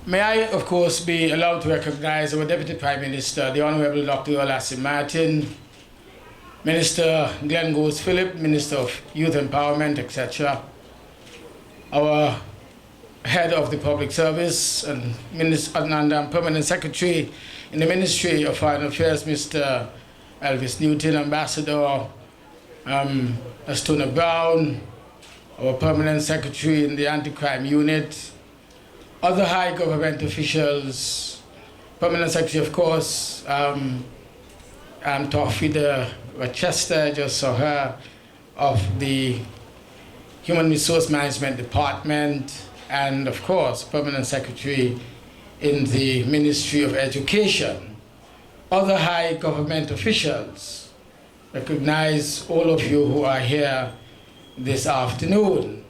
May I, of course, be allowed to recognize our Deputy Prime Minister, the Honorable Dr. Olassie Martin, Minister Glenn Goes Philip, Minister of Youth Empowerment, etc., our Head of the Public Service and Permanent Secretary in the Ministry of Foreign Affairs, Mr. Elvis Newton, Ambassador Astuna Brown, our Permanent Secretary in the Anti-Crime Unit, other high government officials, Permanent Secretary, of course, Torfida Rochester, just saw her, of the Human Resource Management Department, and of course, Permanent Secretary in the Ministry of Education, other high government officials. Recognize all of you who are here this afternoon.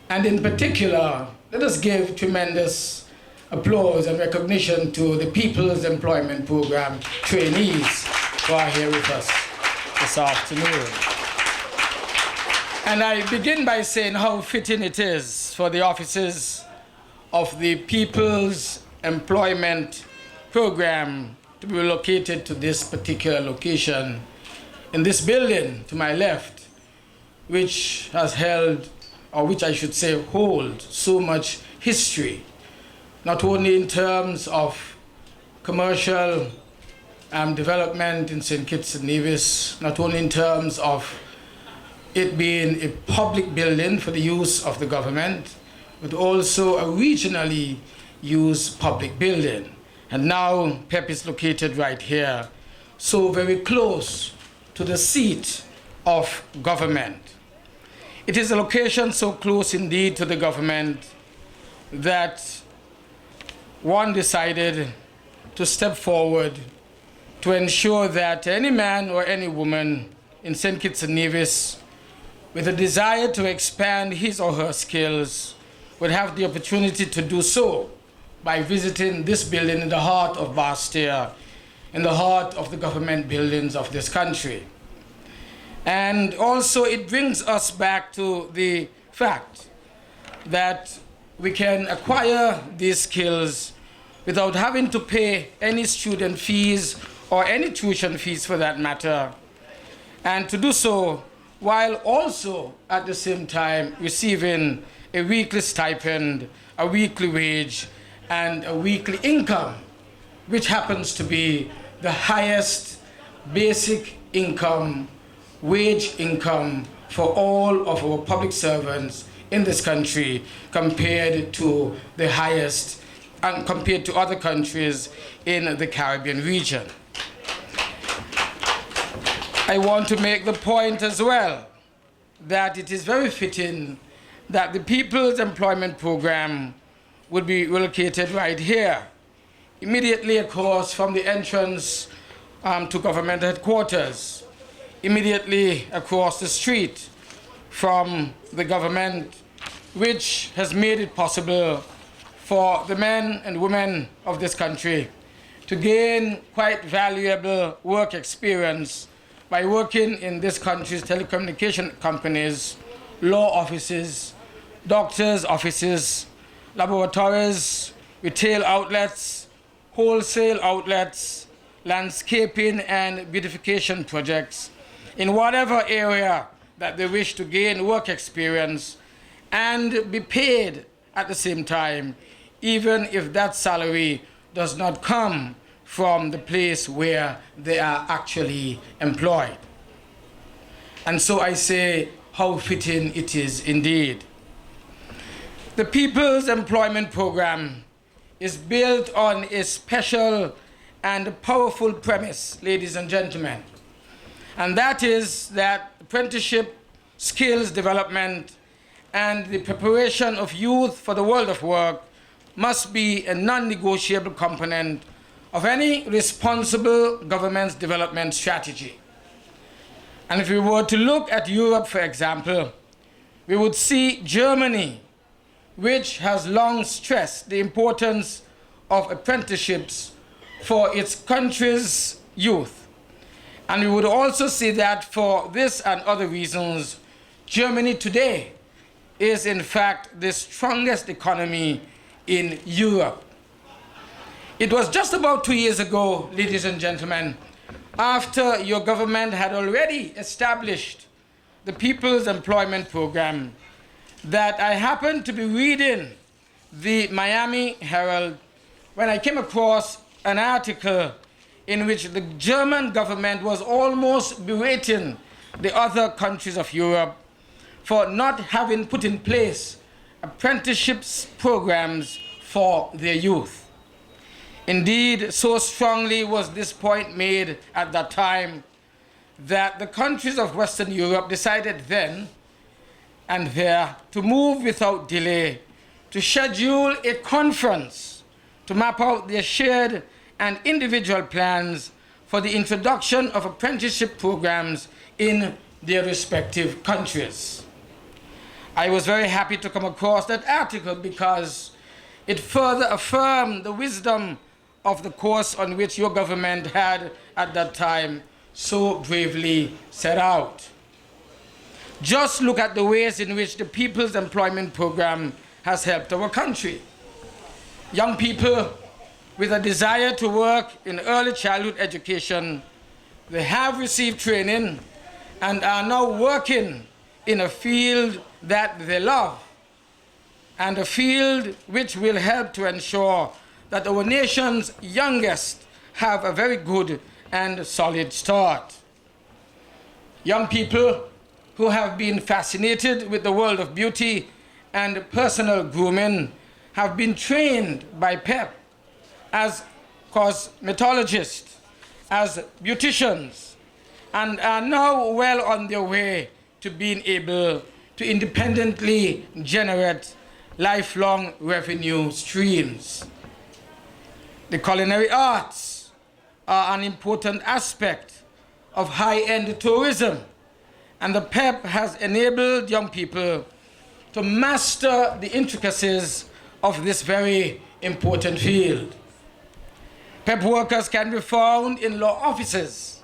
And in particular, let us give tremendous applause and recognition to the People's Employment Program trainees who are here with us this afternoon. And I begin by saying how fitting it is for the offices of the People's Employment Program to be located to this particular location in this building to my left, which has held, or which I should say holds, so much history, not only in terms of commercial development in St. Kitts-Nevis, not only in terms of it being a public building for the use of the government, but also a regionally used public building. And now P.E.P is located right here, so very close to the seat of government. It is a location so close indeed to the government that one decided to step forward to ensure that any man or any woman in St. Kitts and Nevis with a desire to expand his or her skills would have the opportunity to do so by visiting this building in the heart of Basseterre, in the heart of the government buildings of this country. And also it brings us back to the fact that we can acquire these skills without having to pay any student fees or any tuition fees for that matter, and to do so while also at the same time receiving a weekly stipend, a weekly wage, and a weekly income, which happens to be the highest basic income, wage income for all of our public servants in this country compared to the highest and compared to other countries in the Caribbean region. I want to make the point as well that it is very fitting that the People's Employment Program would be located right here, immediately across from the entrance to government headquarters, immediately across the street from the government, which has made it possible for the men and women of this country to gain quite valuable work experience by working in this country's telecommunication companies, law offices, doctors' offices, laboratories, retail outlets, wholesale outlets, landscaping and beautification projects, in whatever area that they wish to gain work experience and be paid at the same time, even if that salary does not come from the place where they are actually employed. And so I say, how fitting it is indeed. The People's Employment Program is built on a special and powerful premise, ladies and gentlemen, and that is that apprenticeship, skills development, and the preparation of youth for the world of work must be a non-negotiable component of any responsible government's development strategy. And if we were to look at Europe, for example, we would see Germany, which has long stressed the importance of apprenticeships for its country's youth. And we would also see that for this and other reasons, Germany today is in fact the strongest economy in Europe. It was just about 2 years ago, ladies and gentlemen, after your government had already established the People's Employment Program, that I happened to be reading the Miami Herald when I came across an article in which the German government was almost berating the other countries of Europe for not having put in place apprenticeships programs for their youth. Indeed, so strongly was this point made at that time that the countries of Western Europe decided then and there to move without delay to schedule a conference to map out their shared and individual plans for the introduction of apprenticeship programs in their respective countries. I was very happy to come across that article because it further affirmed the wisdom of the course on which your government had at that time so bravely set out. Just look at the ways in which the People's Employment Program has helped our country. Young people with a desire to work in early childhood education, they have received training and are now working in a field that they love, and a field which will help to ensure that our nation's youngest have a very good and solid start. Young people who have been fascinated with the world of beauty and personal grooming have been trained by P.E.P as cosmetologists, as beauticians, and are now well on their way to being able to independently generate lifelong revenue streams. The culinary arts are an important aspect of high-end tourism, and the P.E.P has enabled young people to master the intricacies of this very important field. P.E.P workers can be found in law offices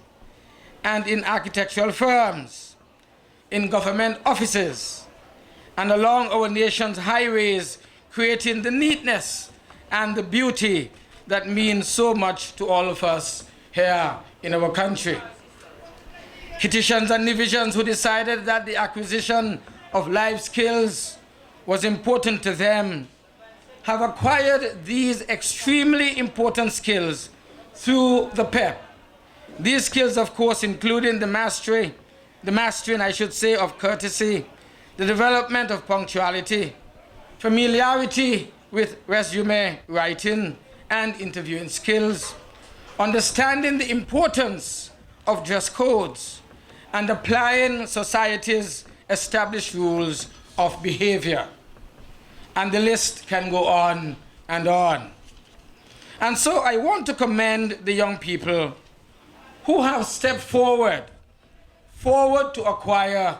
and in architectural firms, in government offices, and along our nation's highways, creating the neatness and the beauty that means so much to all of us here in our country. Kittitians and Nevisians who decided that the acquisition of life skills was important to them have acquired these extremely important skills through the P.E.P. These skills, of course, including the mastering, of courtesy, the development of punctuality, familiarity with resume writing and interviewing skills, understanding the importance of dress codes, and applying society's established rules of behavior. And the list can go on and on. And so I want to commend the young people who have stepped forward to acquire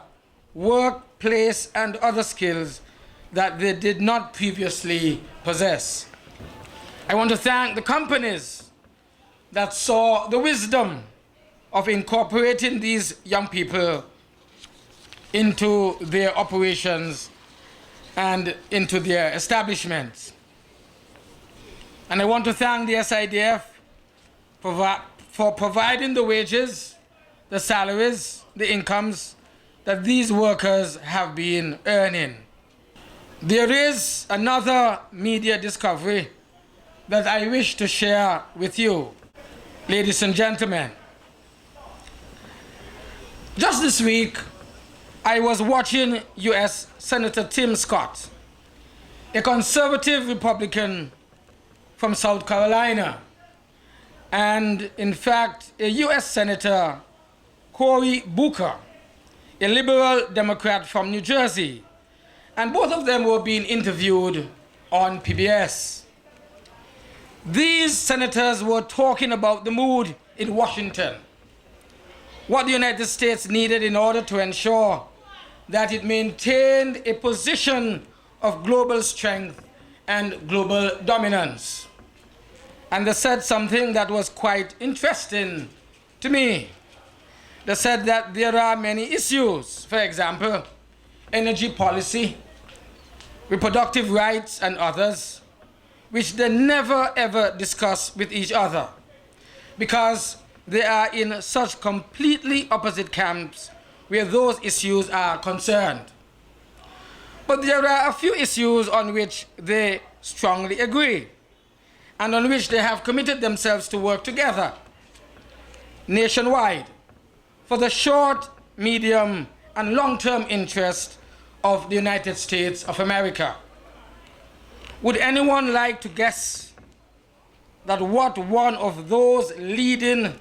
work, place, and other skills that they did not previously possess. I want to thank the companies that saw the wisdom of incorporating these young people into their operations and into their establishments. And I want to thank the SIDF for providing the wages, the salaries, the incomes that these workers have been earning. There is another media discovery that I wish to share with you, ladies and gentlemen. Just this week, I was watching U.S. Senator Tim Scott, a conservative Republican from South Carolina, and in fact, a U.S. Senator, Cory Booker, a liberal Democrat from New Jersey, and both of them were being interviewed on PBS. These senators were talking about the mood in Washington, what the United States needed in order to ensure that it maintained a position of global strength and global dominance. And they said something that was quite interesting to me. They said that there are many issues, for example, energy policy, reproductive rights, and others, which they never ever discuss with each other, because they are in such completely opposite camps where those issues are concerned. But there are a few issues on which they strongly agree, and on which they have committed themselves to work together nationwide for the short, medium, and long-term interest of the United States of America. Would anyone like to guess that what one of those leading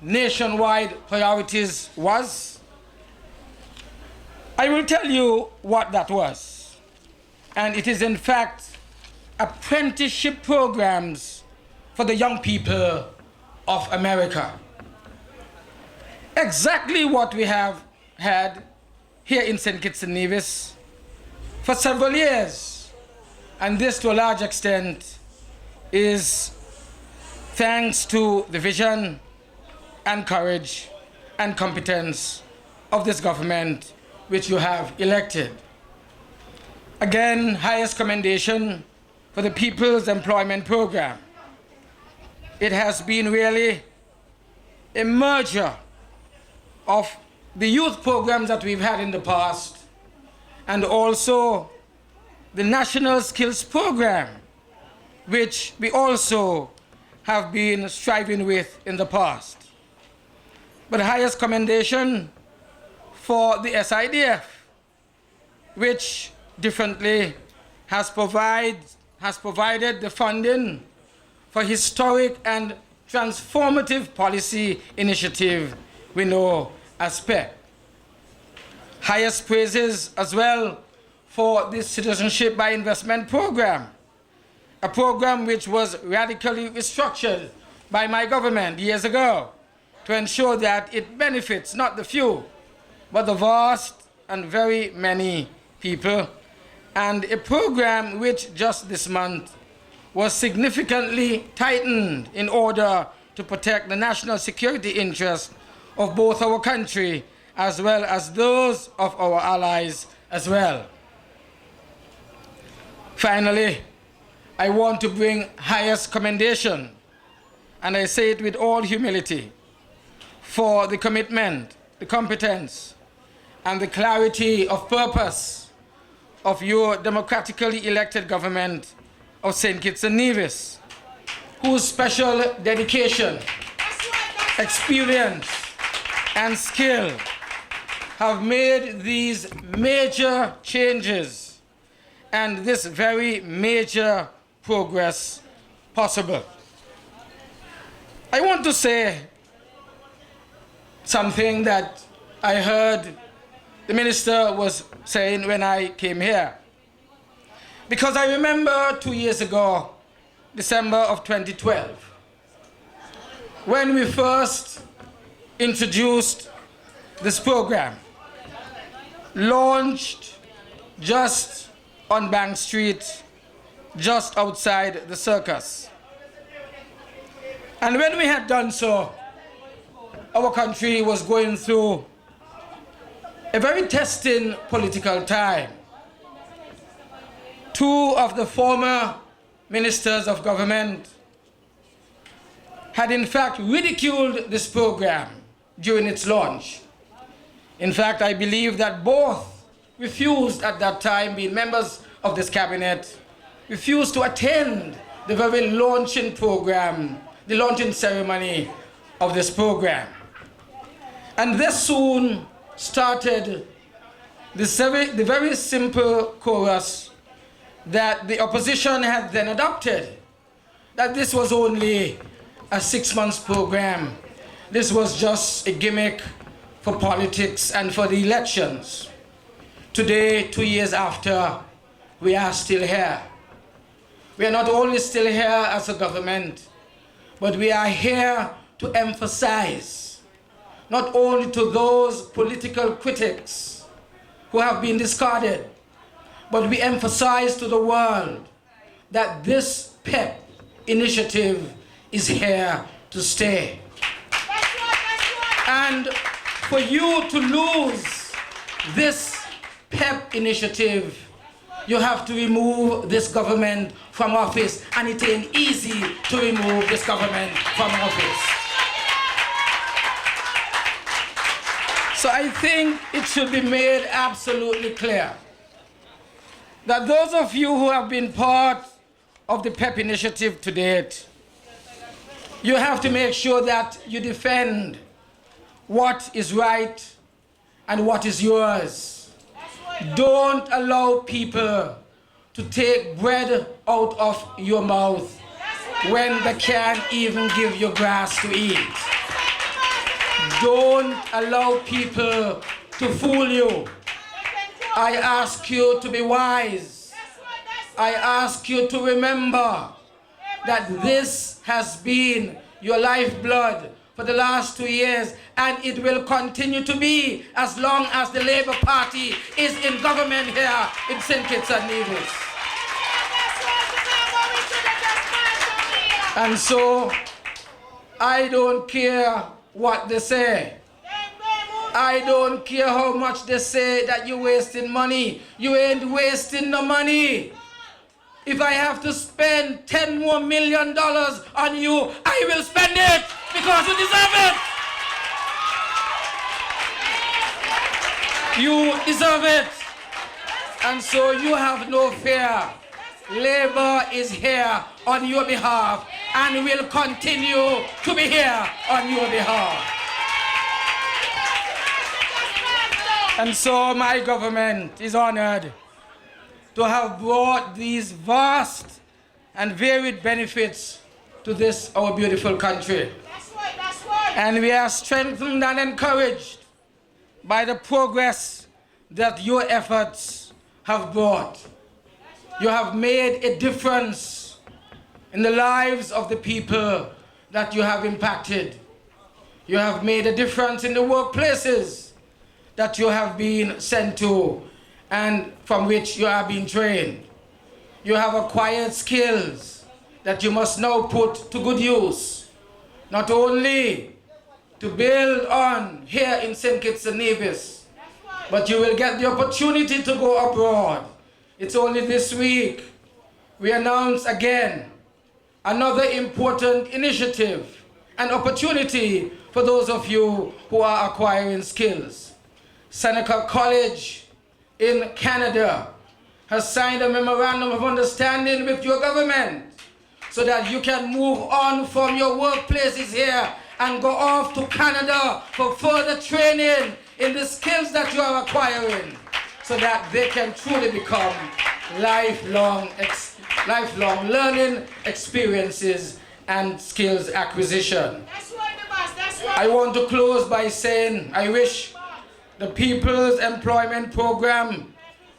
nationwide priorities was? I will tell you what that was. And it is in fact apprenticeship programs for the young people of America. Exactly what we have had here in St. Kitts-Nevis for several years. And this, to a large extent, is thanks to the vision and courage and competence of this government which you have elected. Again, highest commendation for the People's Employment Program. It has been really a merger of the youth programs that we've had in the past and also the National Skills Program, which we also have been striving with in the past. But the highest commendation for the SIDF, which differently has provided the funding for historic and transformative policy initiative we know as P.E.P. Highest praises as well for the Citizenship by Investment Program, a program which was radically restructured by my government years ago to ensure that it benefits not the few, but the vast and very many people, and a program which just this month was significantly tightened in order to protect the national security interests of both our country as well as those of our allies as well. Finally, I want to bring highest commendation, and I say it with all humility, for the commitment, the competence, and the clarity of purpose of your democratically elected government of St. Kitts-Nevis, whose special dedication, experience, and skill have made these major changes and this very major progress possible. I want to say something that I heard the minister was saying when I came here. Because I remember 2 years ago, December of 2012, when we first introduced this program, launched just on Bank Street, just outside the circus. And when we had done so, our country was going through a very testing political time. Two of the former ministers of government had in fact ridiculed this program during its launch. In fact, I believe that both refused at that time, being members of this cabinet, refused to attend the very launching program, the launching ceremony of this program. And this soon started the very simple chorus that the opposition had then adopted, that this was only a 6-month program. This was just a gimmick for politics and for the elections. Today, 2 years after, we are still here. We are not only still here as a government, but we are here to emphasize, not only to those political critics who have been discarded, but we emphasize to the world that this P.E.P initiative is here to stay. And for you to lose this P.E.P initiative you have to remove this government from office, and it ain't easy to remove this government from office. So I think it should be made absolutely clear that those of you who have been part of the P.E.P initiative to date, you have to make sure that you defend what is right and what is yours. Don't allow people to take bread out of your mouth when they can't even give you grass to eat. Don't allow people to fool you. I ask you to be wise. I ask you to remember that this has been your lifeblood for the last 2 years, and it will continue to be as long as the Labour Party is in government here in St. Kitts-Nevis. And so, I don't care what they say. I don't care how much they say that you're wasting money. You ain't wasting no money. If I have to spend $10 more million on you, I will spend it because you deserve it. You deserve it. And so you have no fear. Labour is here on your behalf and will continue to be here on your behalf. And so my government is honored to have brought these vast and varied benefits to this, our beautiful country. That's right. And we are strengthened and encouraged by the progress that your efforts have brought. You have made a difference in the lives of the people that you have impacted. You have made a difference in the workplaces that you have been sent to and from which you are being trained. You have acquired skills that you must now put to good use, not only to build on here in St. Kitts-Nevis, but you will get the opportunity to go abroad. It's only this week we announce again another important initiative, an opportunity for those of you who are acquiring skills. Seneca College in Canada has signed a memorandum of understanding with your government so that you can move on from your workplaces here and go off to Canada for further training in the skills that you are acquiring so that they can truly become lifelong learning experiences and skills acquisition. That's right, that's right. I want to close by saying I wish the People's Employment Program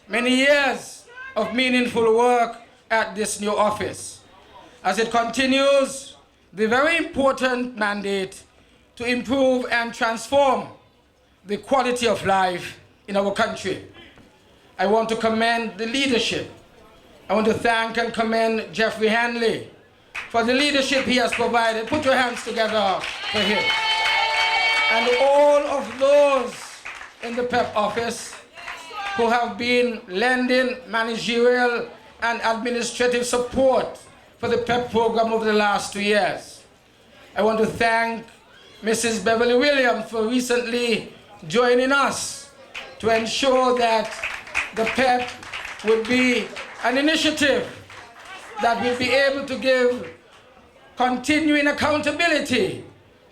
many years of meaningful work at this new office as it continues the very important mandate to improve and transform the quality of life in our country. I want to commend the leadership. I want to thank and commend Jeffrey Hanley for the leadership he has provided. Put your hands together for him. And all of those in the P.E.P office who have been lending managerial and administrative support for the P.E.P program over the last 2 years. I want to thank Mrs. Beverly Williams for recently joining us to ensure that the P.E.P would be an initiative that will be able to give continuing accountability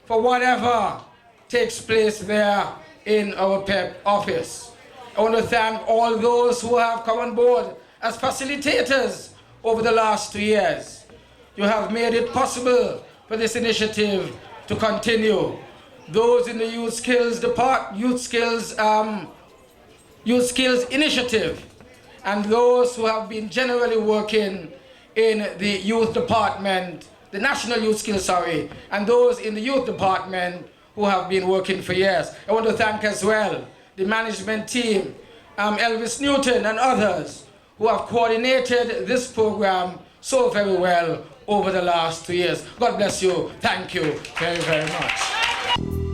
for whatever takes place there in our P.E.P office. I want to thank all those who have come on board as facilitators over the last 2 years. You have made it possible for this initiative to continue. Those in the Youth Skills Initiative, and those who have been generally working in the Youth Department, the National Youth Skills, and those in the Youth Department who have been working for years. I want to thank as well the management team, Elvis Newton and others who have coordinated this program so very well over the last 2 years. God bless you. Thank you very, very much.